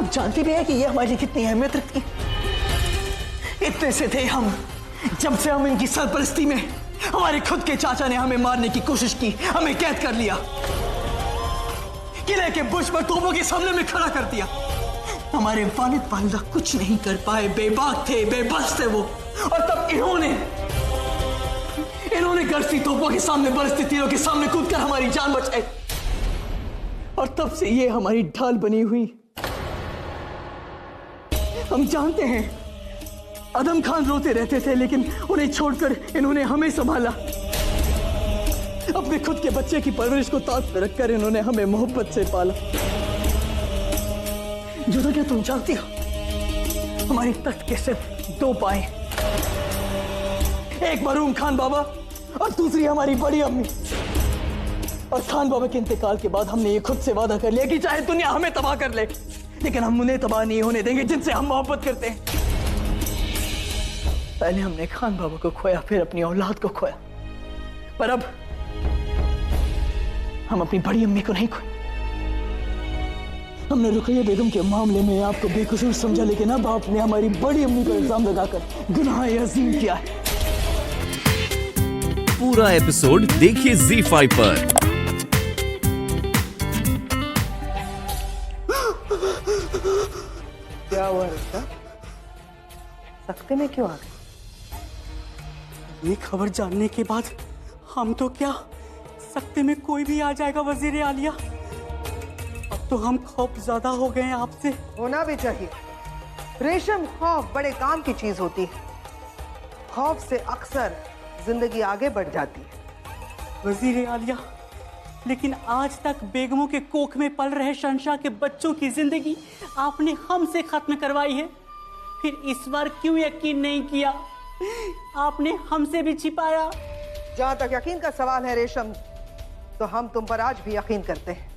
आप जानती भी है कि ये हमारे लिए कितनी अहमियत रखती है। इतने से थे हम जब से हम इनकी सरपरस्ती में हमारे खुद के चाचा ने हमें मारने की कोशिश की, हमें कैद कर लिया, किले के बुर्ज पर तोपों के सामने में खड़ा कर दिया। हमारे वालिद वालिदा कुछ नहीं कर पाए, बेबाक थे, बेबस थे वो। और तब इन्होंने गरजती तोपों के सामने, बरसती तीरों के सामने कूदकर हमारी जान बचाई। और तब से ये हमारी ढाल बनी हुई। हम जानते हैं आदम खान रोते रहते थे, लेकिन उन्हें छोड़कर इन्होंने हमें संभाला। अपने खुद के बच्चे की परवरिश को ताक पर रखकर इन्होंने हमें मोहब्बत से पाला। जुदा, क्या तुम जानती हो हमारी तख्त के सिर्फ 2 पाए, एक मरहूम खान बाबा और दूसरी हमारी बड़ी अम्मी। और खान बाबा के इंतकाल के बाद हमने ये खुद से वादा कर लिया कि चाहे दुनिया हमें तबाह कर ले, लेकिन हम उन्हें तबाह नहीं होने देंगे जिनसे हम मोहब्बत करते हैं। पहले हमने खान बाबा को खोया, फिर अपनी औलाद को खोया, पर अब हम अपनी बड़ी अम्मी को नहीं खोए। हमने रुकैया बेगम के मामले में आपको बेकसूर समझा, लेकिन अब आपने हमारी बड़ी अम्मी पर इल्जाम लगाकर गुनाह अजीम किया है। पूरा एपिसोड देखिए ZEE5 पर। क्या हुआ रिश्ता? सख्ते में क्यों आ गए? ये खबर जानने के बाद हम तो क्या, सख्ते में कोई भी आ जाएगा वजीर आलिया। अब तो हम खौफ ज्यादा हो गए हैं आपसे। होना भी चाहिए। रेशम, खौफ बड़े काम की चीज होती है। खौफ से अक्सर जिंदगी आगे बढ़ जाती है। वजीर आलिया, लेकिन आज तक बेगमों के कोख में पल रहे शहंशाह के बच्चों की जिंदगी आपने हमसे खत्म करवाई है। फिर इस बार क्यों यकीन नहीं किया? आपने हमसे भी छिपाया। जहां तक यकीन का सवाल है रेशम, तो हम तुम पर आज भी यकीन करते हैं।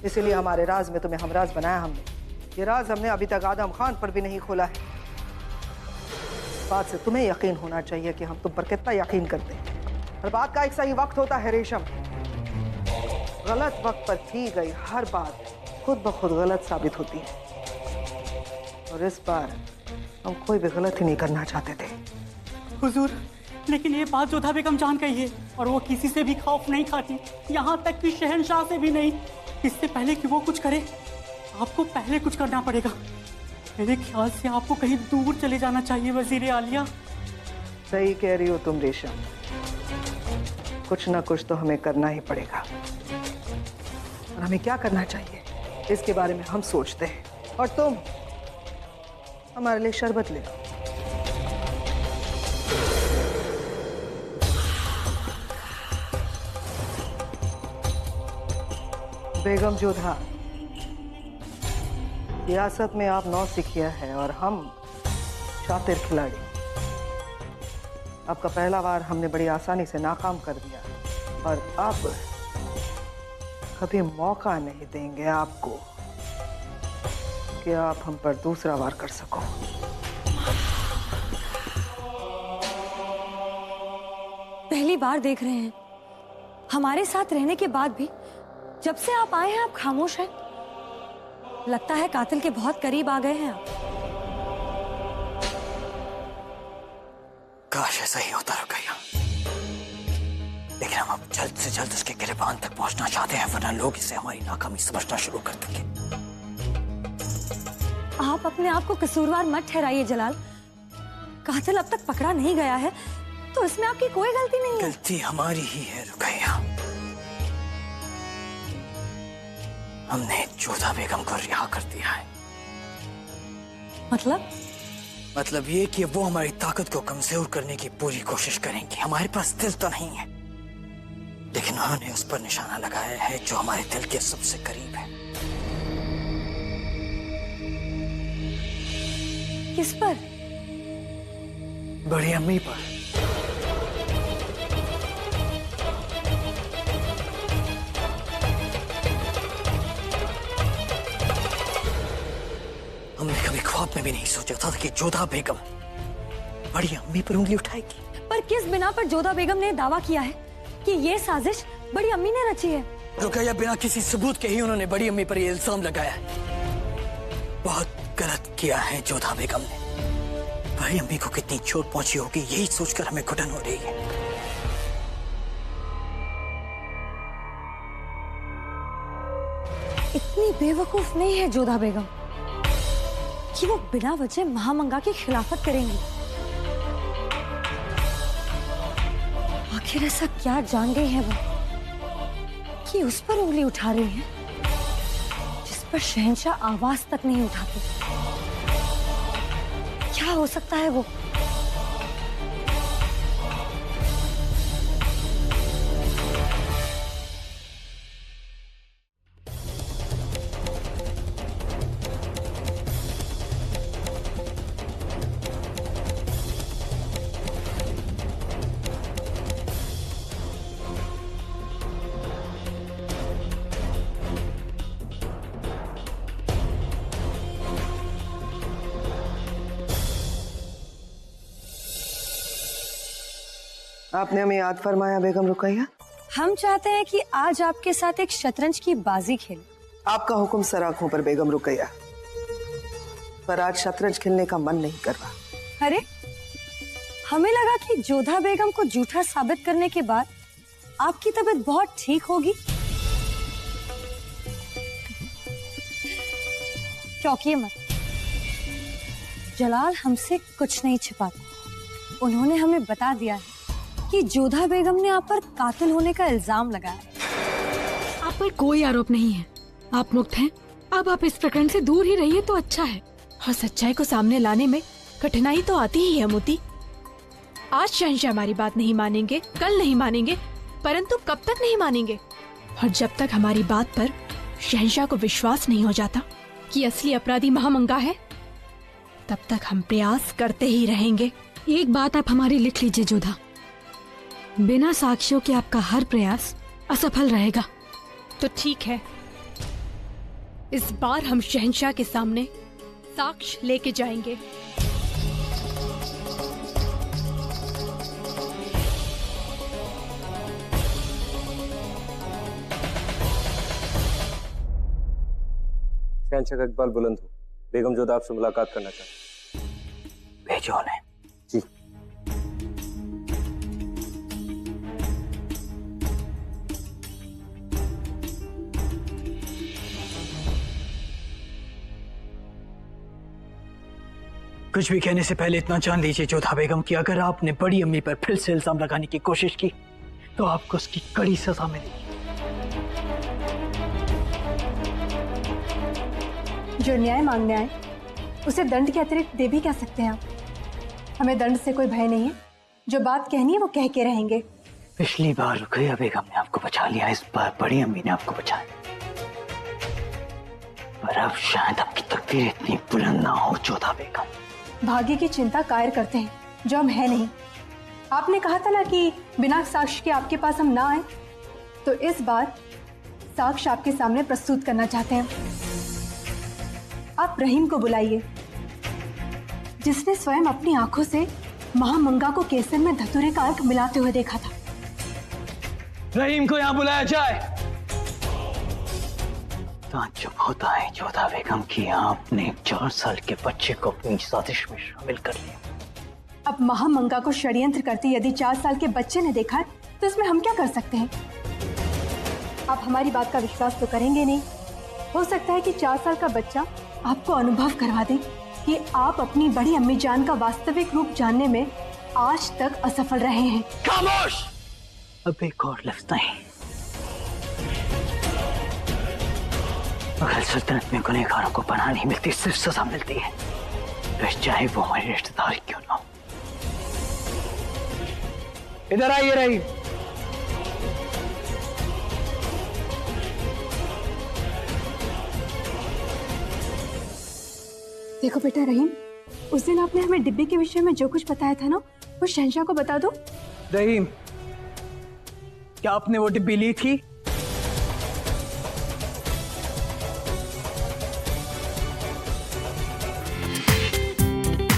इसीलिए हमारे राज में तुम्हें हमराज बनाया हमने। ये राज हमने अभी तक आदम खान पर भी नहीं खोला है। बात से तुम्हें यकीन होना चाहिए कि हम तुम पर कितना यकीन करते हैं। हर बात का एक सही वक्त होता है रेशम। गलत वक्त पर की गई हर बात खुद ब खुद गलत साबित होती है, और इस बार हम कोई भी गलती नहीं करना चाहते थे। हुजूर, लेकिन ये बात जोधा बेगम जान गई है, और वो किसी से भी खौफ नहीं खाती, यहाँ तक कि शहंशाह से भी नहीं। इससे पहले कि वो कुछ करे, आपको पहले कुछ करना पड़ेगा। मेरे ख्याल से आपको कहीं दूर चले जाना चाहिए वजीर आलिया। सही कह रही हो तुम रेशम, कुछ ना कुछ तो हमें करना ही पड़ेगा। और हमें क्या करना चाहिए इसके बारे में हम सोचते हैं, और तुम हमारे लिए शरबत ले लो। बेगम जोधा, सियासत में आप नौसिखिया है और हम शातिर खिलाड़ी। आपका पहला वार हमने बड़ी आसानी से नाकाम कर दिया, और अब कभी मौका नहीं देंगे आपको कि आप हम पर दूसरा वार कर सको। पहली बार देख रहे हैं, हमारे साथ रहने के बाद भी जब से आप आए हैं आप खामोश हैं। लगता है कातिल के बहुत करीब आ गए हैं आप। काश ऐसा ही होता रुकैया, लेकिन हम अब जल्द से जल्द उसके गिरबान तक पहुंचना चाहते हैं, वरना लोग इसे हमारी नाकामी समझना शुरू कर देंगे। आप अपने आप को कसूरवार मत ठहराइए जलाल। कातिल अब तक पकड़ा नहीं गया है, तो इसमें आपकी कोई गलती नहीं है। गलती हमारी ही है रुकैया। हमने जोधा बेगम को रिहा कर दिया है। मतलब ये कि वो हमारी ताकत को कमजोर करने की पूरी कोशिश करेंगे। हमारे पास दिल तो नहीं है, लेकिन उन्होंने उस पर निशाना लगाया है जो हमारे दिल के सबसे करीब है। किस पर? बड़ी अम्मी पर। हमने कभी ख्वाब में भी नहीं सोचा था कि जोधा बेगम बड़ी अम्मी पर उंगली उठाएगी। पर किस बिना पर जोधा बेगम ने दावा किया है कि ये साजिश बड़ी अम्मी ने रची है? रुकैया, बिना किसी सबूत के ही उन्होंने बड़ी अम्मी पर ये इल्जाम लगाया है। बहुत गलत किया है जोधा बेगम ने। भाई अम्मी को कितनी चोट पहुंची होगी यही सोचकर हमें घुटन हो रही है। इतनी बेवकूफ नहीं है जोधा बेगम कि वो बिना वजह महामंगा की खिलाफत करेंगी। आखिर ऐसा क्या जान गई है वो कि उस पर उंगली उठा रही है जिस पर शहंशाह आवाज तक नहीं उठाते। क्या हो सकता है वो? आपने हमें याद फरमाया बेगम रुकैया। हम चाहते हैं कि आज आपके साथ एक शतरंज की बाजी खेलें। आपका हुक्म सर आंखों पर बेगम रुकैया, पर आज शतरंज खेलने का मन नहीं कर रहा। अरे, हमें लगा कि जोधा बेगम को झूठा साबित करने के बाद आपकी तबीयत बहुत ठीक होगी। चौंकिए मत, जलाल हमसे कुछ नहीं छिपाता। उन्होंने हमें बता दिया है कि जोधा बेगम ने आप पर कातिल होने का इल्जाम लगाया। आप पर कोई आरोप नहीं है, आप मुक्त हैं। अब आप इस प्रकरण से दूर ही रहिए तो अच्छा है। और सच्चाई को सामने लाने में कठिनाई तो आती ही है मोती। आज शहंशाह हमारी बात नहीं मानेंगे, कल नहीं मानेंगे, परंतु कब तक नहीं मानेंगे? और जब तक हमारी बात पर शहंशाह को विश्वास नहीं हो जाता कि असली अपराधी महामंगा है, तब तक हम प्रयास करते ही रहेंगे। एक बात आप हमारी लिख लीजिए जोधा, बिना साक्ष्यों के आपका हर प्रयास असफल रहेगा। तो ठीक है, इस बार हम शहंशाह के सामने साक्ष्य लेके जाएंगे। शहंशाह का इकबाल बुलंद हो, बेगम जोधा आपसे मुलाकात करना चाहते हैं। भेजो उन्हें। जी। कुछ भी कहने से पहले इतना जान लीजिए जोधा बेगम कि अगर आपने बड़ी अम्मी पर फिर से इल्जाम लगाने की कोशिश की तो आपको उसकी कड़ी सजा मिलेगी। जो न्याय मांगने आए उसे दंड के अतिरिक्त दे भी क्या सकते हैं आप? हमें दंड से कोई भय नहीं है, जो बात कहनी है वो कह के रहेंगे। पिछली बार रुकैया बेगम ने आपको बचा लिया, इस बार बड़ी अम्मी ने आपको बचाया। पर अब शायद आपकी तकदीर इतनी बुलंद ना हो जोधा बेगम। भाग्य की चिंता कायर करते हैं जो हम है नहीं। आपने कहा था ना कि बिना साक्ष्य के आपके पास हम ना आए, तो इस बार साक्ष्य आपके सामने प्रस्तुत करना चाहते हैं। आप रहीम को बुलाइए, जिसने स्वयं अपनी आंखों से महामंगा को केसर में धतूरे का अर्क मिलाते हुए देखा था। रहीम को यहाँ बुलाया जाए। ताज्जुब होता है जोधा बेगम कि आपने 4 साल के बच्चे को अपनी साजिश में शामिल कर लिया। अब महामंगा को षड्यंत्र करते यदि 4 साल के बच्चे ने देखा है तो इसमें हम क्या कर सकते हैं? आप हमारी बात का विश्वास तो करेंगे नहीं। हो सकता है कि 4 साल का बच्चा आपको अनुभव करवा दे कि आप अपनी बड़ी अम्मी जान का वास्तविक रूप जानने में आज तक असफल रहे हैं। खामोश! अब एक और लफ्ज नहीं। अगर सल्तनत में गुनहगारों को पनाह नहीं मिलती, सिर्फ सजा मिलती है, फिर चाहे वो हमारे रिश्तेदार क्यों ना हो। इधर आइए रहीम। देखो बेटा रहीम, उस दिन आपने हमें डिब्बे के विषय में जो कुछ बताया था ना, वो शहंशाह को बता दो। रहीम, क्या आपने वो डिब्बी ली थी?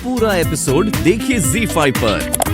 पूरा एपिसोड देखिए ZEE5 पर।